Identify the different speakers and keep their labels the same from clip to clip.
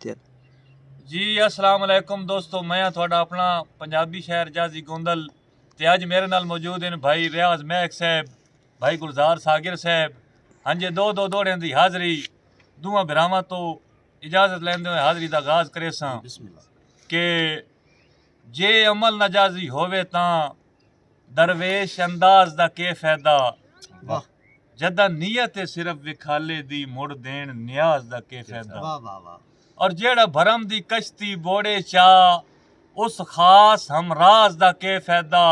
Speaker 1: जी अस्सलाम वालेकुम दोस्तों, मैं थोड़ा अपना पंजाबी शहर जाजी गोंदल ते अज मेरे नाल मौजूद हैं भाई रियाज महक साहब, भाई गुलजार सागिर साहब। हाँ जी, दो दौड़ियां दी हाज़री दूआं भरावां तो इजाज़त लैंदे होए हाज़री दा आगाज़ करे सां कि जे अमल नजाजी होवे तां दरवेश अंदाज दा के फायदा, जदा नीयत सिर्फ विखाले दी मुड़ देन न्याज दा के फायदा। और जेड़ा भरम दी कश्ती बोड़े चा उस खास हमराज दा के फायदा।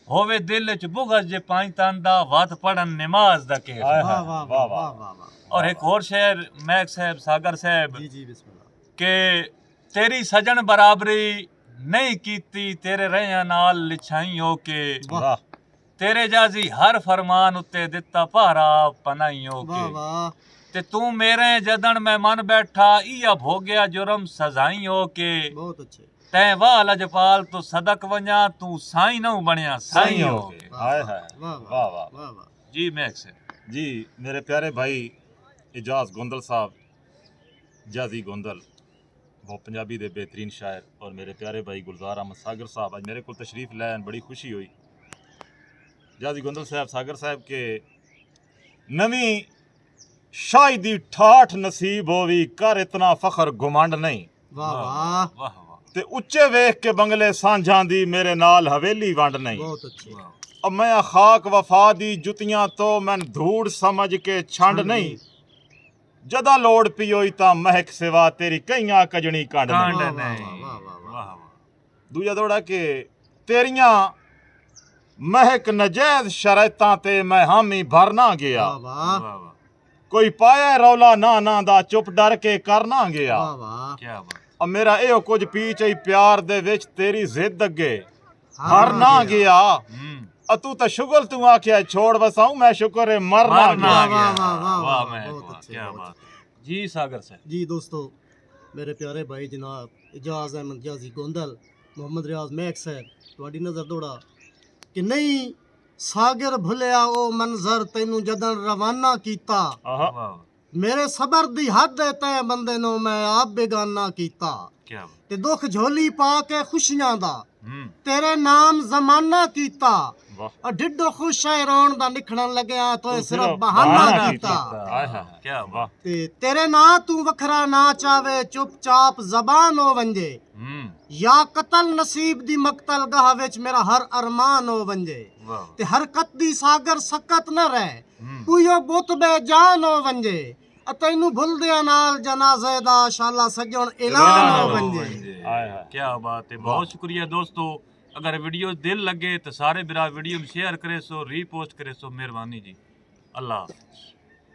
Speaker 1: होवे दिल च बुगज जे पाई तांदा वत पढ़न नमाज दा के फायदा। और एक और शेर महक साहब सागर साहब के तेरी सजन बराबरी नहीं कीती तेरे रहिया नाल लिछाई हो के, तेरे जाजी हर फरमान उत्ते दिता पहरा पनाई हो के, ते तू मेरे जदन मैं मन बैठा इया भोगया जुर्म सजाई हो के। बहुत अच्छे तैं वाह लजपाल तो सदक वंजा तू साई नौ बनया साई हो के।
Speaker 2: हाय हाय वाह वाह वाह
Speaker 1: जी महक साहब
Speaker 2: जी। मेरे प्यारे भाई इजाज गोंदल साहब, जाजी गोंदल, वो पंजाबी दे बेहतरीन शायर, और मेरे प्यारे भाई गुलजार अहमद सागर साहब आज मेरे को तशरीफ लैन बड़ी खुशी हुई। जाजी गोंदल साहब सागर साहब के नवी शाही दी ठाठ नसीब होवी कर इतना फखर गुमंड नहीं।
Speaker 1: वाह वाह वाह
Speaker 2: ते उच्चे वेख के बंगले सांझां दी मेरे नाल हवेली वंड नहीं। बहुत अच्छे। अब मैं खाक वफा दी जुतियां तो मैं धूड़ समझ के छंड नहीं। जदा लोड़ पियोई ता महक सिवा तेरी कईयां कजनी कंड नहीं। दूजा दौड़ा के तेरियां महक नजैज शरैतां ते मैं हामी भर ना गया। कोई पाया रौला ना ना दा चुप डर के करना गया।
Speaker 1: क्या बात।
Speaker 2: अब मेरा एहो कुछ पीछ आई प्यार दे विच तेरी जिद अगे हर ना गया। तू तो शुगल तू आख्या छोड़ बसाऊं मैं शुक्र है मर ना गया।
Speaker 1: क्या बात जी सागर साहब।
Speaker 3: जी दोस्तों, मेरे प्यारे भाई जनाब इजाज अहमद जाजी गोंदल, मोहम्मद रियाज महक साहब तुहाडी नज़र दौड़ा कि नहीं सागर भुलिया ओ मंजर तैनू जदन रवाना कीता। मेरे सबर दी हद है तै बंदे नो मैं आप बेगाना कीता। ते दुख झोली पा के खुशियां दा तेरे नाम जमाना कीता। और डिड्डो खुश है रोन दा निखड़न लगया तो सिर्फ बहाना कीता।
Speaker 1: क्या बात।
Speaker 3: ते तेरे ना तू वखरा ना चावे चुपचाप जबान हो वंजे, या कतल नसीब दी मकतल गाह विच मेरा हर अरमान हो वंजे। ते हरकत दी सागर सकत न रहे पुयो बुत बेजान हो वंजे। तैनू भुलदिया नाल जनाजे दा शाला सजण ऐलान हो वंजे।
Speaker 1: क्या बात है, बहुत शुक्रिया दोस्तों। अगर वीडियो दिल लगे तो सारे बिरा वीडियो शेयर करे सो, रीपोस्ट करे सो, मेहरबानी जी। अल्लाह हाफ़िज़।